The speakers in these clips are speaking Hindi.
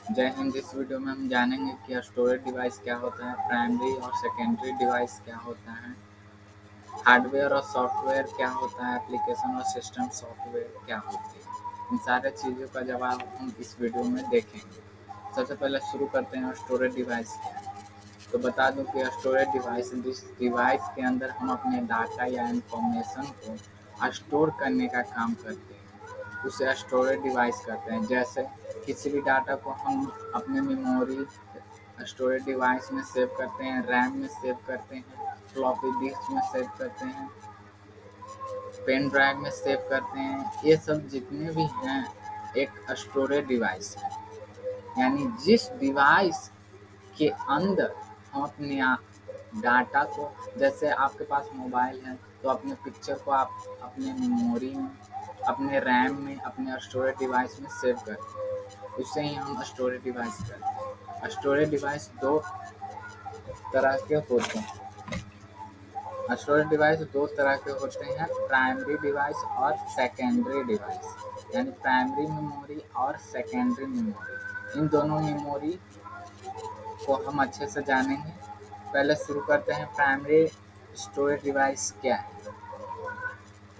जय हिंद। इस वीडियो में हम जानेंगे कि स्टोरेज डिवाइस क्या होता है, प्राइमरी और सेकेंडरी डिवाइस क्या होता है, हार्डवेयर और सॉफ्टवेयर क्या होता है, एप्लीकेशन और सिस्टम सॉफ्टवेयर क्या होती है। इन सारे चीज़ों का जवाब हम इस वीडियो में देखेंगे। सबसे पहले शुरू करते हैं स्टोरेज डिवाइस क्या है। तो बता दूं कि स्टोरेज डिवाइस जिस डिवाइस के अंदर हम अपने डाटा या इंफॉर्मेशन को स्टोर करने का काम करते हैं उसे स्टोरेज डिवाइस कहते हैं। जैसे किसी भी डाटा को हम अपने मेमोरी स्टोरेज डिवाइस में सेव करते हैं, रैम में सेव करते हैं, फ्लॉपी डिस्क में सेव करते हैं, पेन ड्राइव में सेव करते हैं। ये सब जितने भी हैं एक स्टोरेज डिवाइस है। यानी जिस डिवाइस के अंदर हम अपने डाटा को, जैसे आपके पास मोबाइल है तो अपने पिक्चर को आप अपने मेमोरी में, अपने रैम में, अपने स्टोरेज डिवाइस में सेव करते हैं, उसे ही हम स्टोरेज डिवाइस करते हैं। स्टोरेज डिवाइस दो तरह के होते हैं। स्टोरेज डिवाइस दो तरह के होते हैं, प्राइमरी डिवाइस और सेकेंडरी डिवाइस। यानी प्राइमरी मेमोरी और सेकेंडरी मेमोरी, इन दोनों मेमोरी को हम अच्छे से जानेंगे। पहले शुरू करते हैं प्राइमरी स्टोरेज डिवाइस क्या है।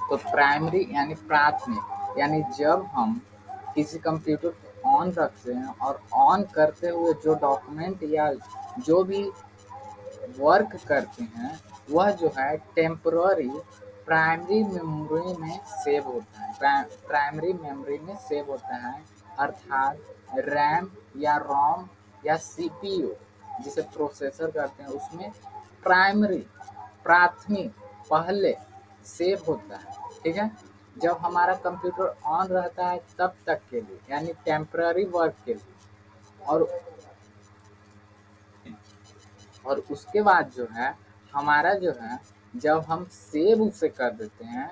तो प्राइमरी यानी प्राथमिक, यानी जब हम किसी कंप्यूटर को ऑन रखते हैं और ऑन करते हुए जो डॉक्यूमेंट या जो भी वर्क करते हैं वह जो है टेम्पररी प्राइमरी मेमोरी में सेव होता है। प्राइमरी मेमोरी में सेव होता है, अर्थात रैम या रोम या सीपीयू जिसे प्रोसेसर कहते हैं उसमें प्राइमरी प्राथमिक पहले सेव होता है। ठीक है, जब हमारा कंप्यूटर ऑन रहता है तब तक के लिए, यानी टेम्पररी वर्क के लिए। और उसके बाद जो है हमारा जो है जब हम सेव उसे कर देते हैं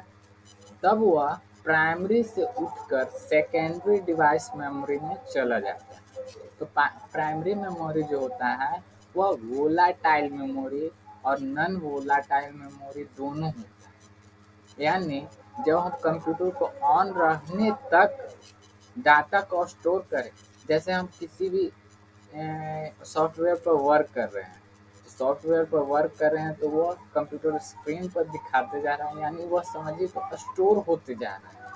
तब वह प्राइमरी से उठकर सेकेंडरी डिवाइस मेमोरी में चला जाता है। तो प्राइमरी मेमोरी जो होता है वह वोलाटाइल मेमोरी और नॉन वोलाटाइल मेमोरी दोनों होता है। यानी जब हम कंप्यूटर को ऑन रहने तक डाटा को स्टोर करें, जैसे हम किसी भी सॉफ्टवेयर पर वर्क कर रहे हैं, सॉफ्टवेयर पर वर्क कर रहे हैं तो वो कंप्यूटर स्क्रीन पर दिखाते जा रहा है, यानी वह समझिए तो स्टोर होते जा रहा है,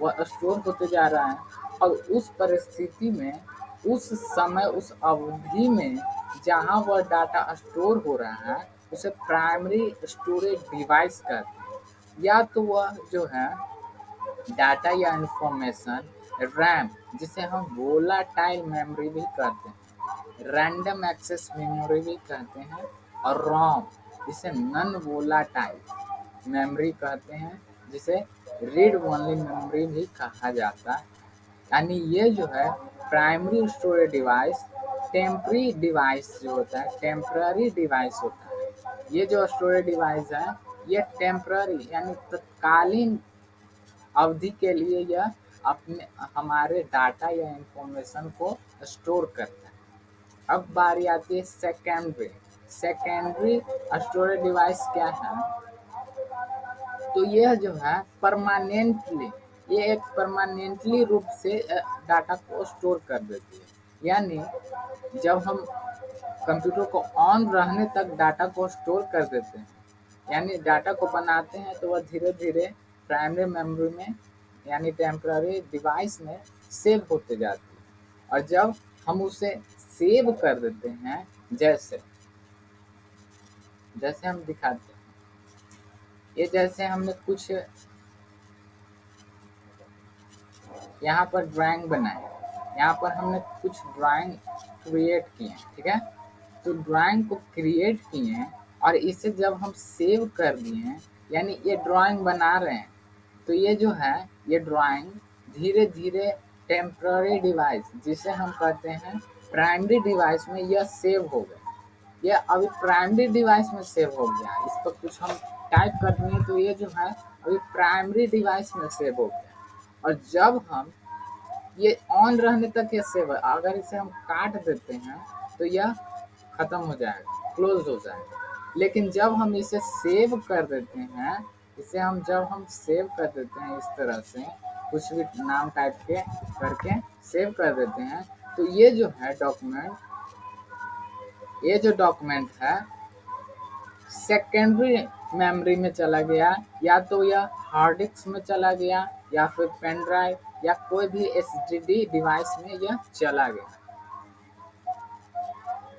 वह स्टोर होते जा रहा है। और उस परिस्थिति में, उस समय, उस अवधि में जहाँ वह डाटा स्टोर हो रहा है उसे प्राइमरी स्टोरेज डिवाइस कहते हैं। या तो वह जो है डाटा या इंफॉर्मेशन रैम, जिसे हम वोलाटाइल मेमोरी भी कहते हैं, रैंडम एक्सेस मेमोरी भी कहते हैं, और रोम जिसे नॉन वोलाटाइल मेमोरी कहते हैं, जिसे रीड ओनली मेमोरी भी कहा जाता है। यानी ये जो है primary storage device, temporary device जो होता है, टेम्पररी डिवाइस होता है। ये जो स्टोरेज डिवाइस है ये टेम्पररी यानी तत्कालीन अवधि के लिए यह अपने हमारे डाटा या इंफॉर्मेशन को स्टोर करता है। अब बारी आती है सेकेंडरी। सेकेंडरी स्टोरेज डिवाइस क्या है, तो यह जो है परमानेंटली, ये एक परमानेंटली रूप से डाटा को स्टोर कर देती है। यानी जब हम कंप्यूटर को ऑन रहने तक डाटा को स्टोर कर देते हैं, यानी डाटा को बनाते हैं तो वह धीरे धीरे प्राइमरी मेमोरी में यानी टेम्पररी डिवाइस में सेव होते जाती है। और जब हम उसे सेव कर देते हैं, जैसे जैसे हम दिखाते हैं, ये जैसे हमने कुछ यहाँ पर ड्राइंग बनाए, यहाँ पर हमने कुछ ड्राइंग क्रिएट किए हैं। ठीक है, तो ड्राइंग को क्रिएट किए हैं और इसे जब हम सेव कर दिए हैं, यानी ये ड्राइंग बना रहे हैं, तो ये जो है ये ड्राइंग धीरे धीरे टेम्पररी डिवाइस जिसे हम कहते हैं प्राइमरी डिवाइस में यह सेव हो गया। यह अभी प्राइमरी डिवाइस में सेव हो गया, इस पर कुछ हम टाइप कर देंगे तो ये जो है अभी प्राइमरी डिवाइस में सेव हो गया। और जब हम ये ऑन रहने तक ये सेव है, अगर इसे हम काट देते हैं तो यह खत्म हो जाएगा, क्लोज हो जाएगा। लेकिन जब हम इसे सेव कर देते हैं, इसे हम जब हम सेव कर देते हैं इस तरह से कुछ भी नाम टाइप के करके सेव कर देते हैं, तो ये जो है डॉक्यूमेंट, ये जो डॉक्यूमेंट है सेकेंडरी मेमोरी में चला गया, या तो यह हार्ड डिस्क में चला गया या फिर पेन ड्राइव या कोई भी एसएसडी डिवाइस में यह चला गया।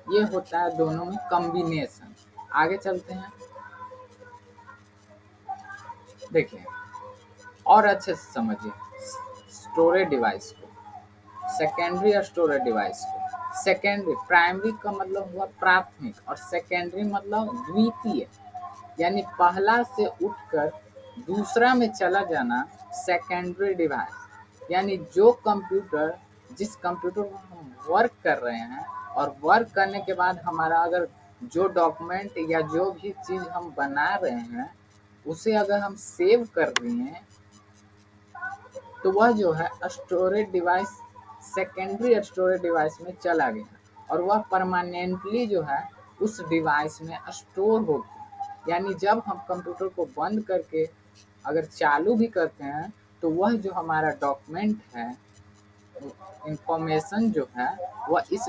ये होता है दोनों में कॉम्बिनेशन। आगे चलते हैं, देखिए और अच्छे से समझिए स्टोरेज डिवाइस को, सेकेंडरी और स्टोरेज डिवाइस को। सेकेंडरी, प्राइमरी का मतलब हुआ प्राथमिक और सेकेंडरी मतलब द्वितीय, यानी पहला से उठकर दूसरा में चला जाना सेकेंडरी डिवाइस। यानी जो कंप्यूटर, जिस कंप्यूटर पर हम वर्क कर रहे हैं और वर्क करने के बाद हमारा अगर जो डॉक्यूमेंट या जो भी चीज़ हम बना रहे हैं उसे अगर हम सेव कर रहे हैं तो वह जो है storage device, secondary storage device में चला गया और वह परमानेंटली जो है उस डिवाइस में स्टोर होगी। यानी जब हम कंप्यूटर को बंद करके अगर चालू भी करते हैं तो वह जो हमारा डॉक्यूमेंट है, इंफॉर्मेशन जो है वह इस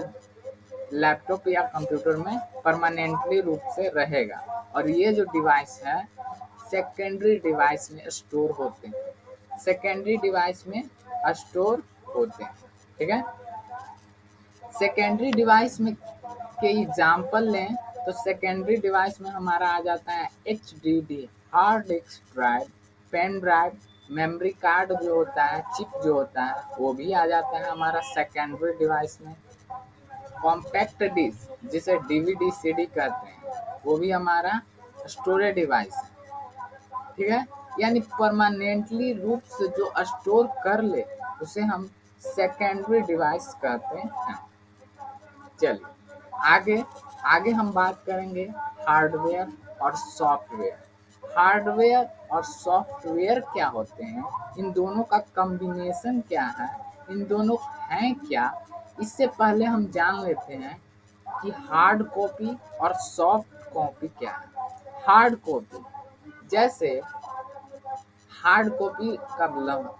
लैपटॉप या कंप्यूटर में परमानेंटली रूप से रहेगा और ये जो डिवाइस है सेकेंडरी डिवाइस में स्टोर होते हैं, सेकेंडरी डिवाइस में स्टोर होते हैं। ठीक है, सेकेंडरी डिवाइस में के एग्जाम्पल लें तो सेकेंडरी डिवाइस में हमारा आ जाता है HDD, hard disk drive, pen drive, memory card जो होता है, चिप जो होता है वो भी आ जाता है हमारा सेकेंडरी डिवाइस में। कॉम्पैक्ट डिस्क जिसे DVD CD कहते हैं वो भी हमारा स्टोरेज डिवाइस है। ठीक है, यानी परमानेंटली रूप से जो स्टोर कर ले उसे हम सेकेंडरी डिवाइस कहते हैं। चलिए आगे आगे हम बात करेंगे हार्डवेयर और सॉफ्टवेयर। हार्डवेयर और सॉफ्टवेयर क्या होते हैं, इन दोनों का कॉम्बिनेशन क्या है, इन दोनों हैं क्या, इससे पहले हम जान लेते हैं कि हार्ड कॉपी और सॉफ्ट कॉपी क्या है। हार्ड कॉपी, जैसे हार्ड कॉपी का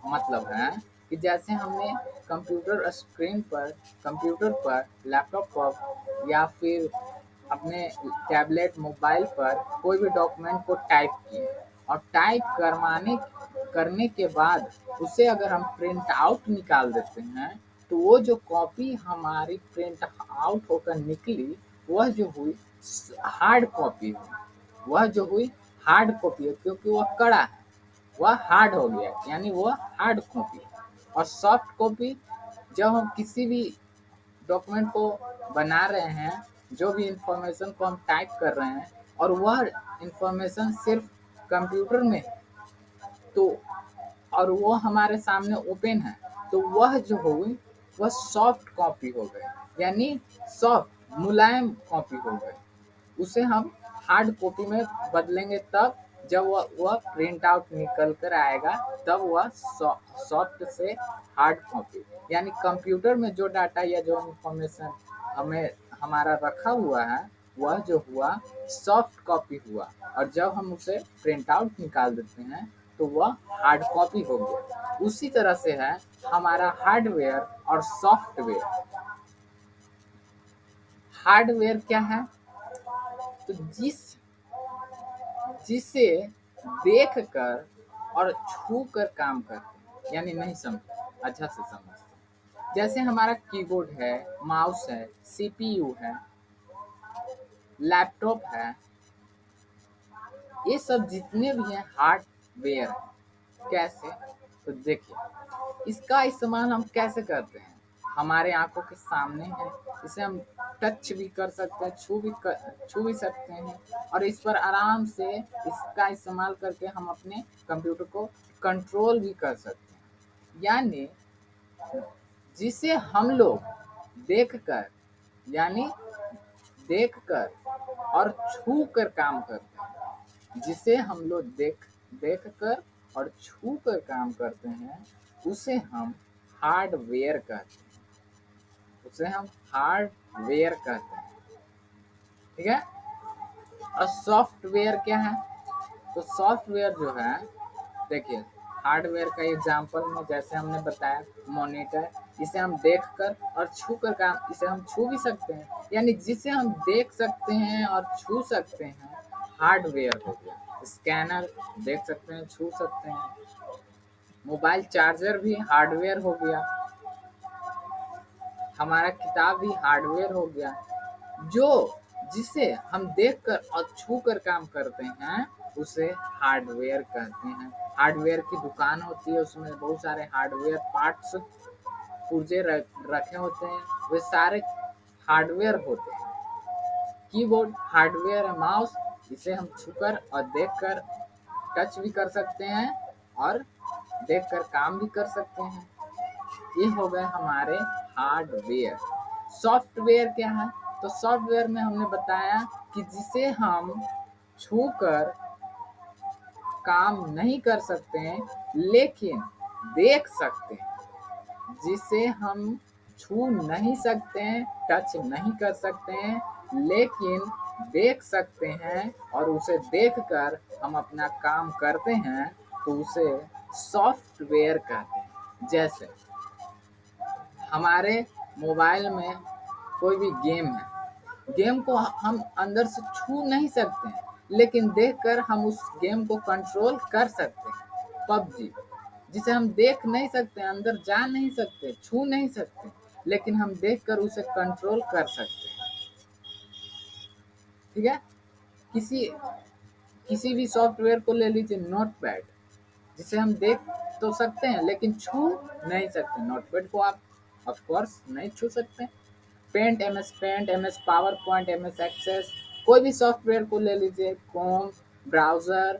मतलब है कि जैसे हमने कंप्यूटर स्क्रीन पर, कंप्यूटर पर, लैपटॉप पर या फिर अपने टैबलेट मोबाइल पर कोई भी डॉक्यूमेंट को टाइप किए और टाइप करने के बाद उसे अगर हम प्रिंट आउट निकाल देते हैं तो वो जो कॉपी हमारी प्रिंट आउट होकर निकली वह जो हुई हार्ड कॉपी हुई, वह जो हुई हार्ड कॉपी है क्योंकि वह कड़ा है, वह हार्ड हो गया, यानी वह हार्ड कॉपी। और सॉफ्ट कॉपी, जब हम किसी भी डॉक्यूमेंट को बना रहे हैं, जो भी इंफॉर्मेशन को हम टाइप कर रहे हैं और वह इंफॉर्मेशन सिर्फ कंप्यूटर में है तो और वो हमारे सामने ओपन है तो वह जो हुई वह सॉफ्ट कॉपी हो गई, यानी सॉफ्ट मुलायम कॉपी हो गई। उसे हम हार्ड कॉपी में बदलेंगे तब जब वह प्रिंट आउट निकल कर आएगा तब वह सॉफ्ट से हार्ड कॉपी, यानी कंप्यूटर में जो डाटा या जो इंफॉर्मेशन हमें हमारा रखा हुआ है वह जो हुआ सॉफ्ट कॉपी हुआ और जब हम उसे प्रिंट आउट निकाल देते हैं तो वह हार्ड कॉपी हो गया। उसी तरह से है हमारा हार्डवेयर और सॉफ्टवेयर। हार्डवेयर क्या है, तो जिसे देखकर और छू कर काम करते हैं, यानी नहीं समझ अच्छा से समझते हैं। जैसे हमारा कीबोर्ड है, माउस है, CPU है, लैपटॉप है, ये सब जितने भी हैं हार्डवेयर हैं। कैसे, तो देखिए इसका इस्तेमाल हम कैसे करते हैं, हमारे आंखों के सामने है, इसे हम टच भी कर सकते हैं, छू भी सकते हैं और इस पर आराम से इसका इस्तेमाल करके हम अपने कंप्यूटर को कंट्रोल भी कर सकते हैं। यानी जिसे हम लोग देखकर, यानी देखकर और छू कर काम करते हैं, जिसे हम लोग देखकर और छू कर काम करते हैं उसे हम हार्डवेयर कहते हैं, उसे हम हार्डवेयर कहते हैं। ठीक है, और सॉफ्टवेयर क्या है, तो सॉफ्टवेयर जो है, देखिए हार्डवेयर का एग्जांपल में जैसे हमने बताया मॉनिटर, इसे हम देखकर और छू कर काम, इसे हम छू भी सकते हैं, यानी जिसे हम देख सकते हैं और छू सकते हैं हार्डवेयर हो गया। स्कैनर देख सकते हैं, छू सकते हैं। मोबाइल चार्जर भी हार्डवेयर हो गया। हमारा किताब भी हार्डवेयर हो गया। जो जिसे हम देखकर और छू कर काम करते हैं उसे हार्डवेयर कहते हैं। हार्डवेयर की दुकान होती है, उसमें बहुत सारे हार्डवेयर पार्ट्स पुर्जे रखे होते हैं, वे सारे हार्डवेयर होते हैं। कीबोर्ड हार्डवेयर है। माउस इसे हम छूकर और देखकर टच भी कर सकते हैं और देखकर काम भी कर सकते हैं। ये हो गए हमारे हार्डवेयर। सॉफ्टवेयर क्या है? तो सॉफ्टवेयर में हमने बताया कि जिसे हम छूकर काम नहीं कर सकते हैं लेकिन देख सकते हैं। जिसे हम छू नहीं सकते हैं, टच नहीं कर सकते हैं, लेकिन देख सकते हैं और उसे देखकर हम अपना काम करते हैं, तो उसे सॉफ्टवेयर कहते हैं। जैसे हमारे मोबाइल में कोई भी गेम है, गेम को हम अंदर से छू नहीं सकते हैं, लेकिन देखकर हम उस गेम को कंट्रोल कर सकते हैं। पबजी जिसे हम देख नहीं सकते, अंदर जा नहीं सकते, छू नहीं सकते, लेकिन हम देखकर उसे कंट्रोल कर सकते हैं। ठीक है। किसी किसी भी सॉफ्टवेयर को ले लीजिए, नोटपैड जिसे हम देख तो सकते हैं लेकिन छू नहीं सकते। नोटपैड को आप ऑफ कोर्स नहीं छू सकते। Paint, M S power point, M S access, कोई भी सॉफ्टवेयर को ले लीजिए, क्रोम ब्राउज़र,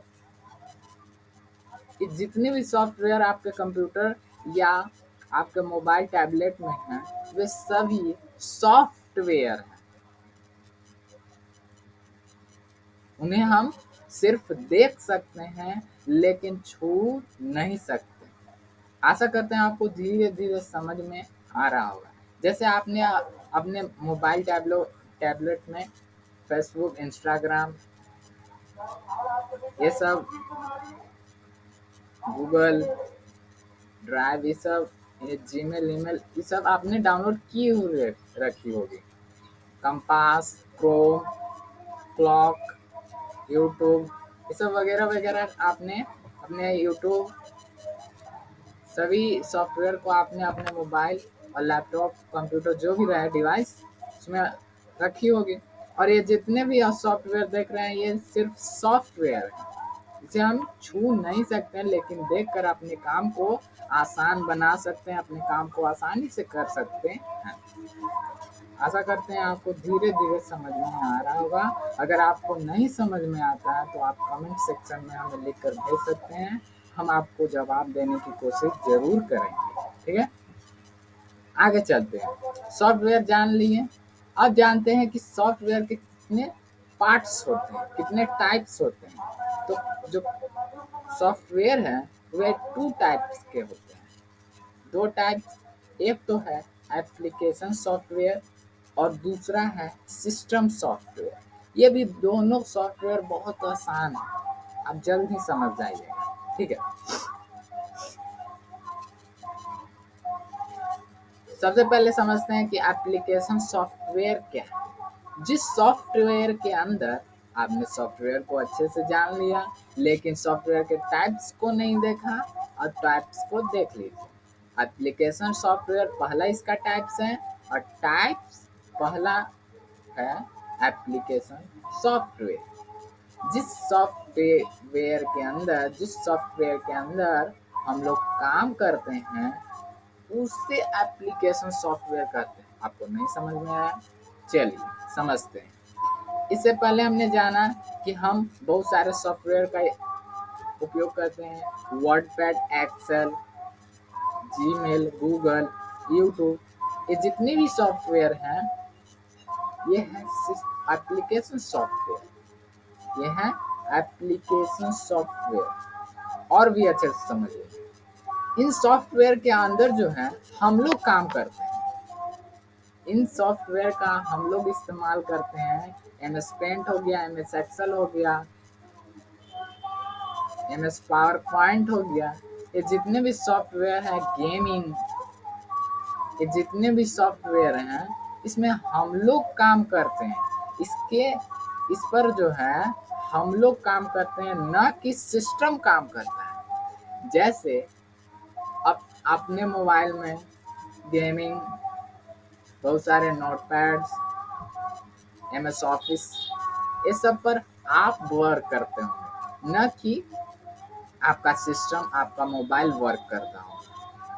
ये जितने भी सॉफ्टवेयर आपके कंप्यूटर या आपके मोबाइल टैबलेट में हैं, वे सभी सॉफ्टवेयर हैं। उन्हें हम सिर्फ देख सकते हैं लेकिन छू नहीं सकते। आशा करते हैं आपको धीरे धीरे समझ में आ रहा होगा। जैसे आपने अपने मोबाइल टैबलेट में फेसबुक, इंस्टाग्राम, ये सब, गूगल ड्राइव, ये सब, ये जीमेल, ईमेल, ये सब आपने डाउनलोड की हुई रखी होगी। कंपास, क्रोम, क्लॉक, यूट्यूब, ये सब वगैरह वगैरह आपने अपने यूट्यूब, सभी सॉफ्टवेयर को आपने अपने मोबाइल और लैपटॉप, कंप्यूटर, जो भी रहे डिवाइस, उसमें रखी होगी। और ये जितने भी आप सॉफ्टवेयर देख रहे हैं, ये सिर्फ सॉफ्टवेयर है। इसे हम छू नहीं सकते, लेकिन देखकर अपने काम को आसान बना सकते हैं, अपने काम को आसानी से कर सकते हैं। आशा करते हैं आपको धीरे धीरे समझ में आ रहा होगा। अगर आपको नहीं समझ में आता है तो आप कमेंट सेक्शन में हमें लिख कर भेज सकते हैं, हम आपको जवाब देने की कोशिश जरूर करेंगे। ठीक है, आगे चलते हैं। सॉफ्टवेयर जान लिए, अब जानते हैं कि सॉफ्टवेयर के कितने पार्ट्स होते हैं, कितने टाइप्स होते हैं। तो जो सॉफ्टवेयर है वे टू टाइप्स के होते हैं, दो टाइप्स। एक तो है एप्लीकेशन सॉफ्टवेयर और दूसरा है सिस्टम सॉफ्टवेयर। ये भी दोनों सॉफ्टवेयर बहुत आसान है, आप जल्द ही समझ जाइएगा। ठीक है, सबसे पहले समझते हैं कि एप्लीकेशन सॉफ्टवेयर क्या है। जिस सॉफ्टवेयर के अंदर आपने सॉफ्टवेयर को अच्छे से जान लिया लेकिन सॉफ्टवेयर के टाइप्स को नहीं देखा, और टाइप्स को देख लीजिए। एप्लीकेशन सॉफ्टवेयर पहला इसका टाइप्स है, और टाइप्स पहला है एप्लीकेशन सॉफ्टवेयर। जिस सॉफ्टवेयर के अंदर हम लोग काम करते हैं उसे एप्लीकेशन सॉफ्टवेयर कहते हैं। आपको नहीं समझ में आया? चलिए समझते हैं। इससे पहले हमने जाना कि हम बहुत सारे सॉफ्टवेयर का उपयोग करते हैं, WordPad, Excel, Gmail, Google, YouTube, ये जितने भी सॉफ्टवेयर हैं ये है एप्लीकेशन सॉफ्टवेयर। ये है एप्लीकेशन सॉफ्टवेयर। और भी अच्छे से समझिए, इन सॉफ्टवेयर के अंदर जो है हम लोग काम करते हैं। इन सॉफ्टवेयर का हम लोग इस्तेमाल करते हैं, एम एस पेंट हो गया, एम एस एक्सेल हो गया, एम एस पावर पॉइंट हो गया, ये जितने भी सॉफ्टवेयर है, गेमिंग, ये जितने भी सॉफ्टवेयर हैं इसमें हम लोग काम करते हैं, इसके इस पर जो है हम लोग काम करते हैं, ना कि सिस्टम काम करता है। जैसे अब अपने मोबाइल में गेमिंग, बहुत सारे नोटपैड्स, MS ऑफिस, ये सब पर आप वर्क करते होंगे, न कि आपका सिस्टम, आपका मोबाइल वर्क करता हो।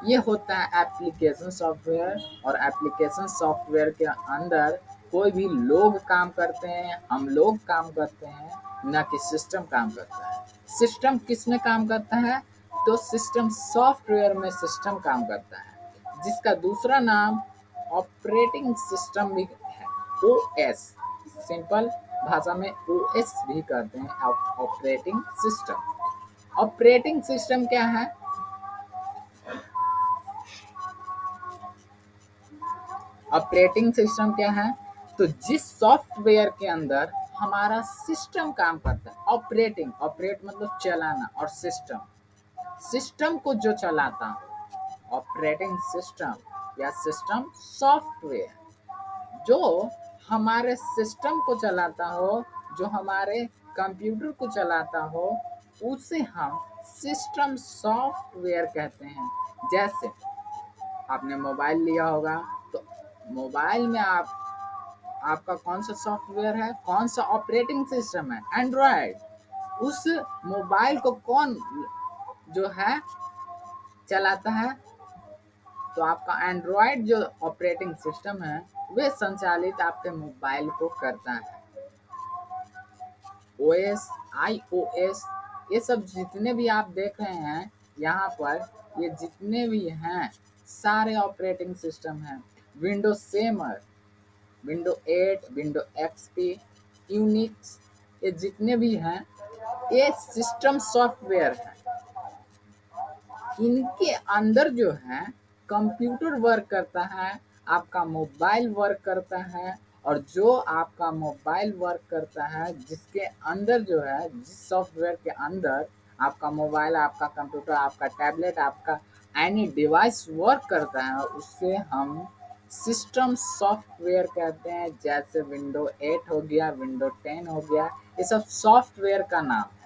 ये होता है एप्लीकेशन सॉफ्टवेयर, और एप्लीकेशन सॉफ्टवेयर के अंदर कोई भी लोग काम करते हैं, हम लोग काम करते हैं, न कि सिस्टम काम करता है। सिस्टम किस में काम करता है? तो सिस्टम सॉफ्टवेयर में सिस्टम काम करता है, जिसका दूसरा नाम ऑपरेटिंग सिस्टम भी है, OS। सिंपल भाषा में OS भी कहते हैं, ऑपरेटिंग सिस्टम। ऑपरेटिंग सिस्टम क्या है? ऑपरेटिंग सिस्टम क्या है? तो जिस सॉफ्टवेयर के अंदर हमारा सिस्टम काम करता है, ऑपरेटिंग, ऑपरेट मतलब चलाना, और सिस्टम, सिस्टम को जो चलाता हो, ऑपरेटिंग सिस्टम या सिस्टम सॉफ्टवेयर जो हमारे सिस्टम को चलाता हो, जो हमारे कंप्यूटर को चलाता हो, उसे हम सिस्टम सॉफ्टवेयर कहते हैं। जैसे आपने मोबाइल लिया होगा, तो मोबाइल में आपका कौन सा सॉफ्टवेयर है, कौन सा ऑपरेटिंग सिस्टम है? एंड्रॉयड। उस मोबाइल को कौन जो है चलाता है? तो आपका एंड्रॉयड जो ऑपरेटिंग सिस्टम है वे संचालित आपके मोबाइल को करता है। OS, iOS, ये सब जितने भी आप देख रहे हैं यहाँ पर, ये जितने भी हैं सारे ऑपरेटिंग सिस्टम हैं। Window 7, window 8, window XP, Unix, ये जितने भी हैं ये सिस्टम सॉफ्टवेयर हैं। इनके अंदर जो है कंप्यूटर वर्क करता है, आपका मोबाइल वर्क करता है, और जो आपका मोबाइल वर्क करता है जिसके अंदर जो है, जिस सॉफ्टवेयर के अंदर आपका मोबाइल, आपका कंप्यूटर, आपका टैबलेट, आपका एनी डिवाइस वर्क करता है, उससे हम सिस्टम सॉफ्टवेयर कहते हैं। जैसे विंडो 8 हो गया, विंडो 10 हो गया, ये सब सॉफ्टवेयर का नाम है।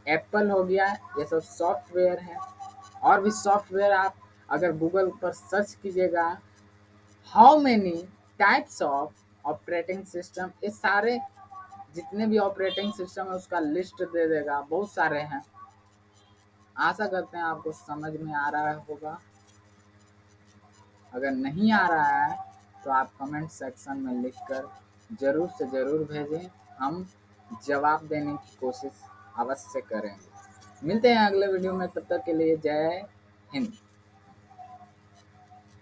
एप्पल हो गया, ये सब सॉफ्टवेयर है। और भी सॉफ्टवेयर आप अगर गूगल पर सर्च कीजिएगा, how many types of operating system, ये सारे जितने भी ऑपरेटिंग सिस्टम है उसका लिस्ट दे देगा, बहुत सारे हैं। आशा करते हैं आपको समझ में आ रहा होगा। अगर नहीं आ रहा है तो आप कमेंट सेक्शन में लिखकर ज़रूर से ज़रूर भेजें, हम जवाब देने की कोशिश अवश्य करेंगे। मिलते हैं अगले वीडियो में, तब तक के लिए जय हिंद।